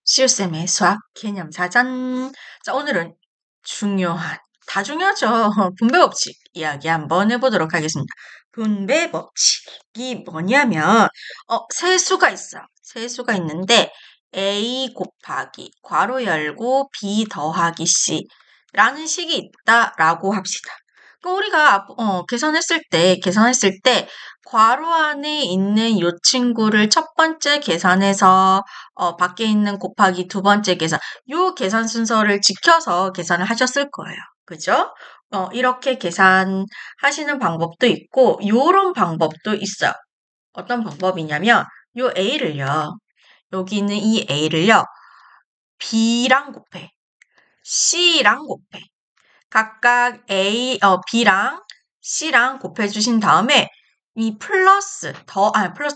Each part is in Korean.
시우쌤의 수학 개념 사전. 자, 오늘은 다 중요하죠. 분배 법칙 이야기 한번 해보도록 하겠습니다. 분배 법칙이 뭐냐면, 세수가 있어요. 세수가 있는데, A 곱하기, 괄호 열고, B 더하기 C 라는 식이 있다라고 합시다. 그럼 우리가, 계산했을 때, 괄호 안에 있는 이 친구를 첫 번째 계산해서 밖에 있는 곱하기 두 번째 계산, 요 계산 순서를 지켜서 계산을 하셨을 거예요. 그죠? 이렇게 계산하시는 방법도 있고, 요런 방법도 있어요. 어떤 방법이냐면, 요 A를요, 여기 있는 이 A를요, B랑 곱해. C랑 곱해. 각각 B랑 C랑 곱해주신 다음에 이 플러스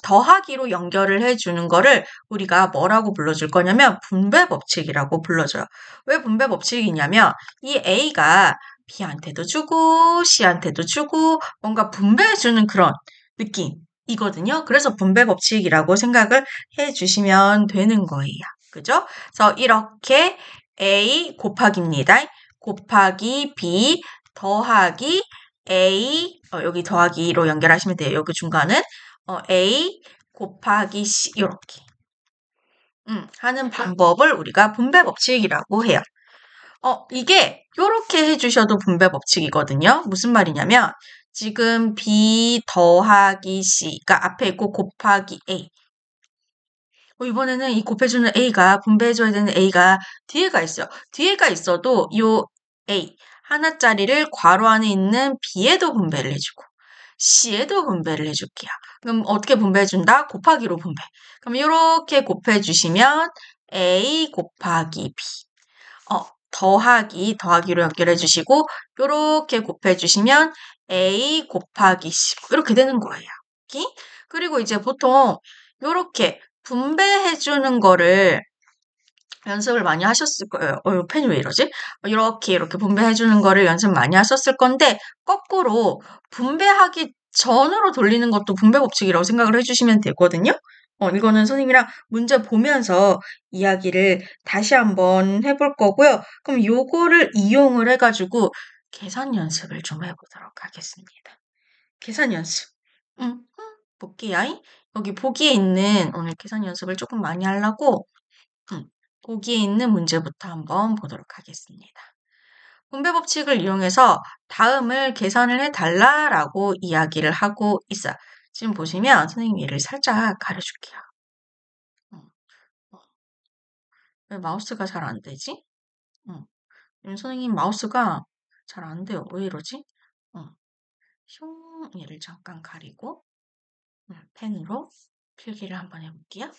더하기로 연결을 해주는 거를 우리가 뭐라고 불러줄 거냐면 분배 법칙이라고 불러줘요. 왜 분배 법칙이냐면 이 A가 B한테도 주고 C한테도 주고 뭔가 분배해주는 그런 느낌이거든요. 그래서 분배 법칙이라고 생각을 해주시면 되는 거예요. 그죠? 그래서 이렇게 A 곱하기입니다. 곱하기 B 더하기 A, 여기 더하기로 연결하시면 돼요. 여기 중간은 A 곱하기 C 이렇게 하는 방법을 우리가 분배 법칙이라고 해요. 이게 이렇게 해주셔도 분배 법칙이거든요. 무슨 말이냐면 지금 B 더하기 C가 앞에 있고 곱하기 A. 이번에는 이 곱해주는 A가 분배해줘야 되는 A가 뒤에가 있어요. 뒤에가 있어도 요 A 하나짜리를 괄호 안에 있는 B에도 분배를 해주고 C에도 분배를 해줄게요. 그럼 어떻게 분배해준다? 곱하기로 분배. 그럼 이렇게 곱해주시면 A 곱하기 B. 더하기로 연결해주시고 이렇게 곱해주시면 A 곱하기 C 이렇게 되는 거예요. 그리고 이제 보통 이렇게 분배해주는 거를 연습을 많이 하셨을 거예요. 펜이 왜 이러지? 이렇게 분배해주는 거를 연습 많이 하셨을 건데, 거꾸로 분배하기 전으로 돌리는 것도 분배 법칙이라고 생각을 해주시면 되거든요. 이거는 선생님이랑 문제 보면서 이야기를 다시 한번 해볼 거고요. 그럼 요거를 이용을 해가지고 계산 연습을 좀 해보도록 하겠습니다. 계산 연습. 볼게요. 여기 보기에 있는 오늘 계산 연습을 조금 많이 하려고 보기에 있는 문제부터 한번 보도록 하겠습니다. 분배 법칙을 이용해서 다음을 계산을 해달라라고 이야기를 하고 있어요. 지금 보시면 선생님이 얘를 살짝 가려줄게요. 왜 마우스가 잘 안 되지? 선생님 마우스가 잘 안 돼요. 왜 이러지? 얘를 잠깐 가리고 펜으로 필기를 한번 해볼게요.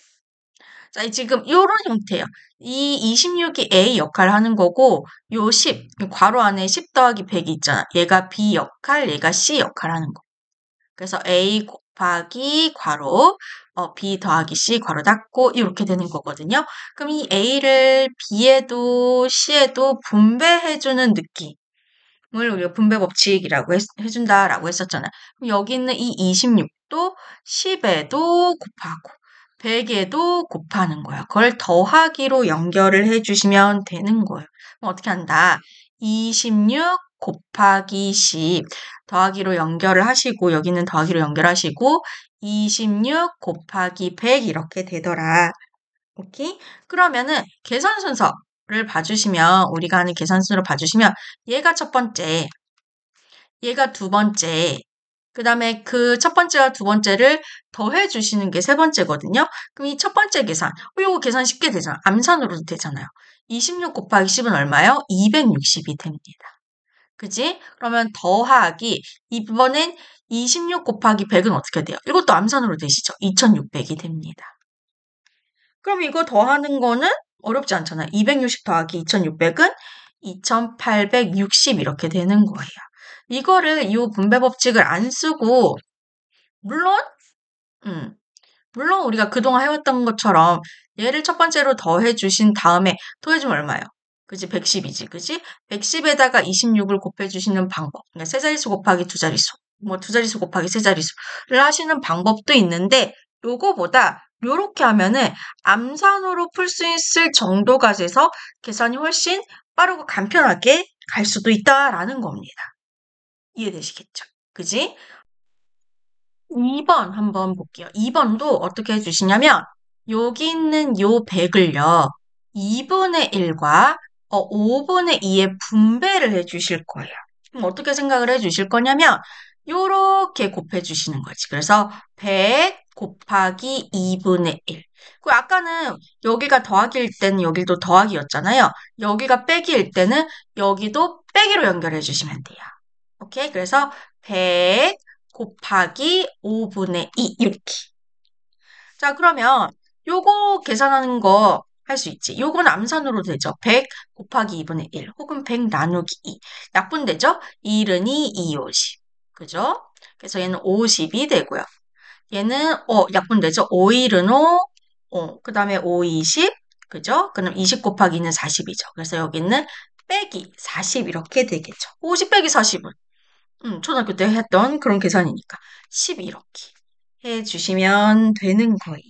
자, 지금 이런 형태예요. 이 26이 A 역할을 하는 거고 요 10, 괄호 안에 10 더하기 100이 있잖아. 얘가 B 역할, 얘가 C 역할 하는 거. 그래서 A 곱하기 괄호, B 더하기 C 괄호 닫고 이렇게 되는 거거든요. 그럼 이 A를 B에도 C에도 분배해주는 느낌을 우리가 분배 법칙이라고 해준다라고 했었잖아요. 그럼 여기 있는 이 26도 10에도 곱하고 100에도 곱하는 거야. 그걸 더하기로 연결을 해주시면 되는 거예요. 그럼 어떻게 한다? 26 곱하기 10 더하기로 연결을 하시고 여기는 더하기로 연결하시고 26 곱하기 100 이렇게 되더라. 오케이? 그러면은 계산 순서를 봐주시면 우리가 하는 계산 순서를 봐주시면 얘가 첫 번째, 얘가 두 번째, 그 다음에 그 첫 번째와 두 번째를 더해 주시는 게 세 번째거든요. 그럼 이 첫 번째 계산, 이거 계산 쉽게 되잖아. 암산으로도 되잖아요. 26 곱하기 10은 얼마요? 260이 됩니다. 그지? 그러면 더하기, 이번엔 26 곱하기 100은 어떻게 돼요? 이것도 암산으로 되시죠? 2600이 됩니다. 그럼 이거 더하는 거는 어렵지 않잖아요. 260 더하기 2600은 2860 이렇게 되는 거예요. 이거를 이 분배 법칙을 안 쓰고 물론 우리가 그동안 해왔던 것처럼 얘를 첫 번째로 더해 주신 다음에 더해주면 얼마예요? 그지? 110이지. 그지? 110에다가 26을 곱해 주시는 방법. 그러니까 세 자릿수 곱하기 두 자릿수. 두 자릿수 곱하기 세 자릿수를 하시는 방법도 있는데 요거보다 요렇게 하면은 암산으로 풀 수 있을 정도가 돼서 계산이 훨씬 빠르고 간편하게 갈 수도 있다라는 겁니다. 이해되시겠죠? 그지? 2번 한번 볼게요. 2번도 어떻게 해주시냐면 여기 있는 요 100을요. 2분의 1과 5분의 2에 분배를 해주실 거예요. 그럼 어떻게 생각을 해주실 거냐면 요렇게 곱해주시는 거지. 그래서 100 곱하기 2분의 1. 그 아까는 여기가 더하기일 때는 여기도 더하기였잖아요. 여기가 빼기일 때는 여기도 빼기로 연결해 주시면 돼요. 오케이? 그래서 100 곱하기 5분의 2 이렇게. 자, 그러면 요거 계산하는 거 할 수 있지. 요건 암산으로 되죠. 100 곱하기 2분의 1 혹은 100 나누기 2. 약분되죠? 1은 2, 2, 50. 그죠? 그래서 얘는 50이 되고요. 얘는 약분되죠? 5, 1은 5, 그 다음에 5, 20. 그죠? 그럼 20 곱하기 2는 40이죠. 그래서 여기는 빼기 40 이렇게 되겠죠. 50 빼기 40은 초등학교 때 했던 그런 계산이니까 10 이렇게 해주시면 되는 거예요.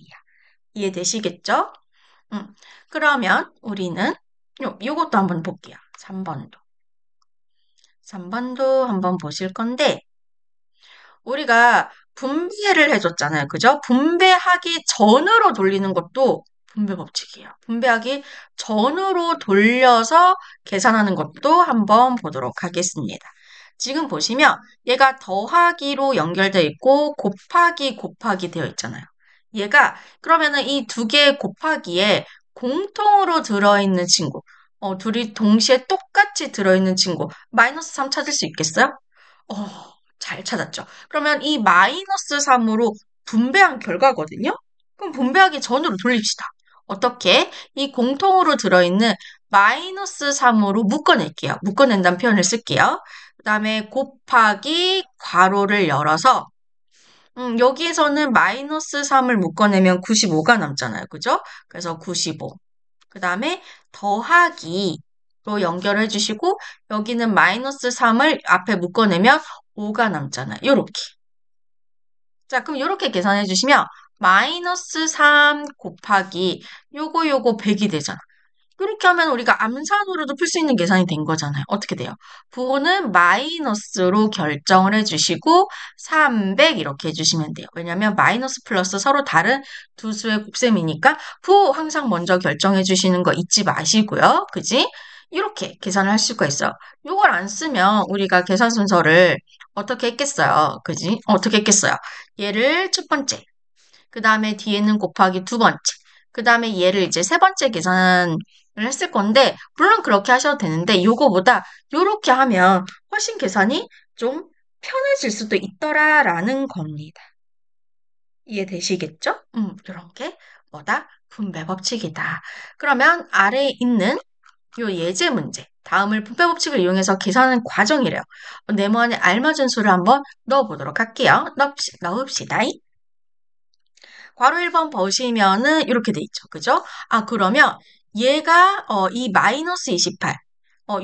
이해되시겠죠? 그러면 우리는 요것도 한번 볼게요. 3번도. 3번도 한번 보실 건데 우리가 분배를 해줬잖아요. 그죠? 분배하기 전으로 돌리는 것도 분배 법칙이에요. 분배하기 전으로 돌려서 계산하는 것도 한번 보도록 하겠습니다. 지금 보시면 얘가 더하기로 연결되어 있고 곱하기 되어 있잖아요. 얘가 그러면은 이 두 개의 곱하기에 공통으로 들어있는 친구, 둘이 동시에 똑같이 들어있는 친구, 마이너스 3 찾을 수 있겠어요? 어, 잘 찾았죠. 그러면 이 마이너스 3으로 분배한 결과거든요? 그럼 분배하기 전으로 돌립시다. 어떻게? 이 공통으로 들어있는 마이너스 3으로 묶어낼게요. 묶어낸다는 표현을 쓸게요. 그 다음에 곱하기 괄호를 열어서 여기에서는 마이너스 3을 묶어내면 95가 남잖아요. 그죠? 그래서 95. 그 다음에 더하기로 연결해 주시고 여기는 마이너스 3을 앞에 묶어내면 5가 남잖아요. 요렇게. 자, 그럼 요렇게 계산해 주시면 마이너스 3 곱하기 요거 100이 되잖아. 그렇게 하면 우리가 암산으로도 풀 수 있는 계산이 된 거잖아요. 어떻게 돼요? 부호는 마이너스로 결정을 해주시고 300 이렇게 해주시면 돼요. 왜냐하면 마이너스 플러스 서로 다른 두 수의 곱셈이니까 부호 항상 먼저 결정해 주시는 거 잊지 마시고요. 그지? 이렇게 계산을 할 수가 있어요. 이걸 안 쓰면 우리가 계산 순서를 어떻게 했겠어요? 그지? 어떻게 했겠어요? 얘를 첫 번째, 그 다음에 뒤에는 곱하기 두 번째, 그 다음에 얘를 이제 세 번째 계산을 했을 건데, 물론 그렇게 하셔도 되는데, 요거보다 요렇게 하면 훨씬 계산이 좀 편해질 수도 있더라라는 겁니다. 이해되시겠죠? 이런 게 뭐다? 분배 법칙이다. 그러면 아래에 있는 요 예제 문제, 다음을 분배 법칙을 이용해서 계산하는 과정이래요. 네모안에 알맞은 수를 한번 넣어보도록 할게요. 넣읍시다. 괄호 1번 보시면은 이렇게 돼 있죠. 그죠? 아, 그러면 얘가 이 마이너스 28,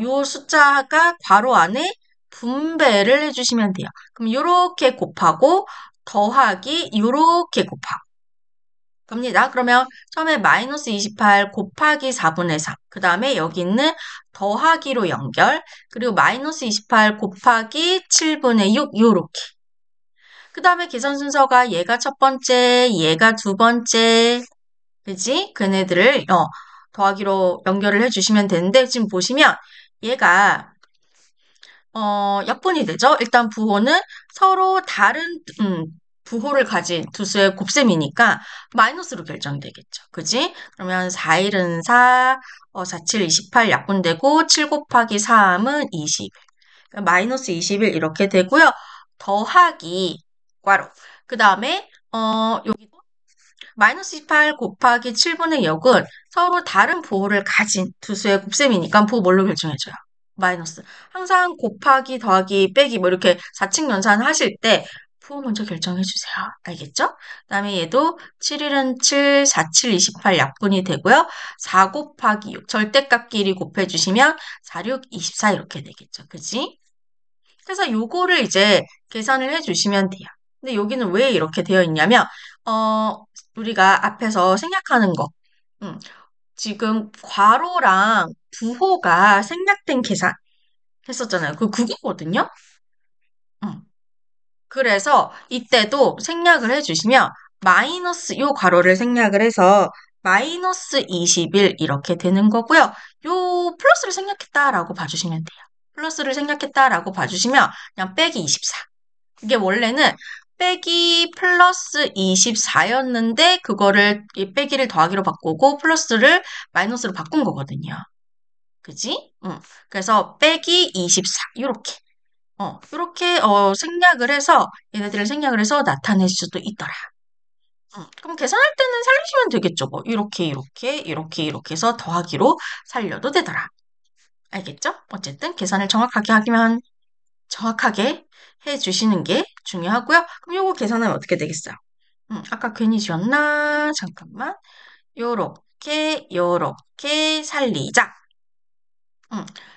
요 숫자가 괄호 안에 분배를 해주시면 돼요. 그럼 요렇게 곱하고 더하기 요렇게 곱하고 겁니다. 그러면 처음에 마이너스 28 곱하기 4분의 3, 그 다음에 여기 있는 더하기로 연결, 그리고 마이너스 28 곱하기 7분의 6 요렇게. 그 다음에 계산 순서가 얘가 첫 번째, 얘가 두 번째, 그지? 걔네들을 더하기로 연결을 해주시면 되는데 지금 보시면 얘가 약분이 되죠? 일단 부호는 서로 다른 부호를 가진 두 수의 곱셈이니까 마이너스로 결정이 되겠죠. 그지? 그러면 4일은 4, 4, 7, 28 약분되고 7 곱하기 3은 20. 마이너스 21 이렇게 되고요. 더하기 괄호. 그 다음에 여기 마이너스 18 곱하기 7분의 6은 서로 다른 부호를 가진 두 수의 곱셈이니까 부호 뭘로 결정해줘요? 마이너스. 항상 곱하기, 더하기, 빼기 뭐 이렇게 4층 연산 하실 때 부호 먼저 결정해주세요. 알겠죠? 그 다음에 얘도 7일은 7, 4, 7, 28 약분이 되고요. 4 곱하기 6 절대값끼리 곱해주시면 4, 6, 24 이렇게 되겠죠. 그지? 그래서 요거를 이제 계산을 해주시면 돼요. 근데 여기는 왜 이렇게 되어 있냐면 우리가 앞에서 생략하는 거. 음, 지금 괄호랑 부호가 생략된 계산 했었잖아요. 그거거든요. 음. 그래서 이때도 생략을 해주시면 마이너스 요 괄호를 생략을 해서 마이너스 21 이렇게 되는 거고요. 요 플러스를 생략했다라고 봐주시면 돼요. 플러스를 생략했다라고 봐주시면 그냥 빼기 24. 이게 원래는 빼기 플러스 24였는데 그거를 이 빼기를 더하기로 바꾸고 플러스를 마이너스로 바꾼 거거든요. 그지? 응. 그래서 빼기 24 요렇게 요렇게 생략을 해서 얘네들을 생략을 해서 나타낼 수도 있더라. 그럼 계산할 때는 살리시면 되겠죠. 뭐 이렇게 해서 더하기로 살려도 되더라. 알겠죠? 어쨌든 계산을 정확하게 해주시는 게 중요하고요. 그럼 요거 계산하면 어떻게 되겠어요? 아까 괜히 지웠나? 잠깐만. 요렇게 살리자.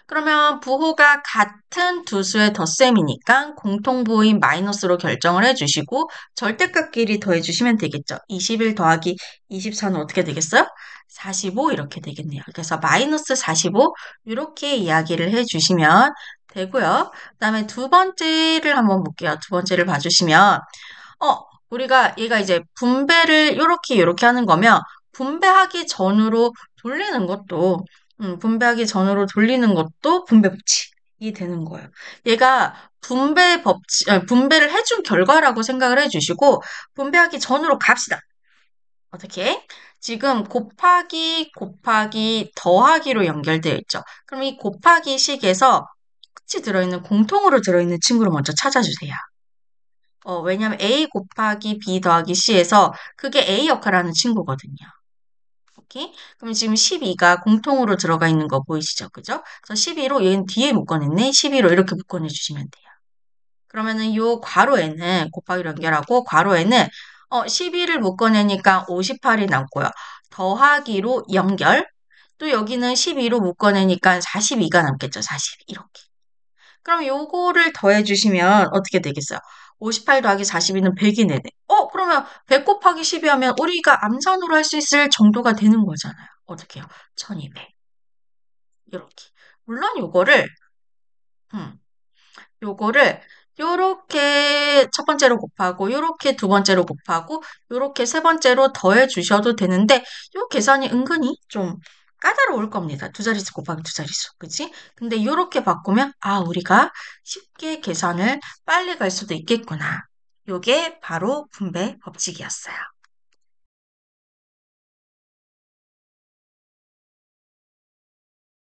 그러면 부호가 같은 두 수의 덧셈이니까 공통부호인 마이너스로 결정을 해주시고 절대값끼리 더해주시면 되겠죠. 21 더하기 24는 어떻게 되겠어요? 45 이렇게 되겠네요. 그래서 마이너스 45 이렇게 이야기를 해주시면 되고요. 그 다음에 두 번째를 한번 볼게요. 두 번째를 봐주시면 우리가 얘가 이제 분배를 요렇게 하는 거면 분배하기 전으로 돌리는 것도 분배하기 전으로 돌리는 것도 분배 법칙이 되는 거예요. 얘가 분배를 해준 결과라고 생각을 해주시고 분배하기 전으로 갑시다. 어떻게? 지금 곱하기 더하기로 연결되어 있죠. 그럼 이 곱하기 식에서 끝이 들어있는 공통으로 들어있는 친구를 먼저 찾아주세요. 왜냐면 A 곱하기 B 더하기 C에서 그게 A 역할을 하는 친구거든요. 오케이? 그럼 지금 12가 공통으로 들어가 있는 거 보이시죠? 그죠? 그래서 12로 얘는 뒤에 묶어냈네. 12로 이렇게 묶어내 주시면 돼요. 그러면은 요 괄호에는 곱하기로 연결하고 괄호에는 12를 묶어내니까 58이 남고요. 더하기로 연결. 또 여기는 12로 묶어내니까 42가 남겠죠. 42 이렇게. 그럼 요거를 더해주시면 어떻게 되겠어요? 58 더하기 42는 100이 네네. 그러면 100 곱하기 12 하면 우리가 암산으로 할 수 있을 정도가 되는 거잖아요. 어떻게 해요? 1200. 이렇게. 물론 음, 요거를 요렇게 첫 번째로 곱하고 요렇게 두 번째로 곱하고 요렇게 세 번째로 더해 주셔도 되는데 요 계산이 은근히 좀 까다로울 겁니다. 두 자릿수 곱하기 두 자릿수. 그치? 근데 요렇게 바꾸면 우리가 쉽게 계산을 빨리 갈 수도 있겠구나. 요게 바로 분배 법칙이었어요.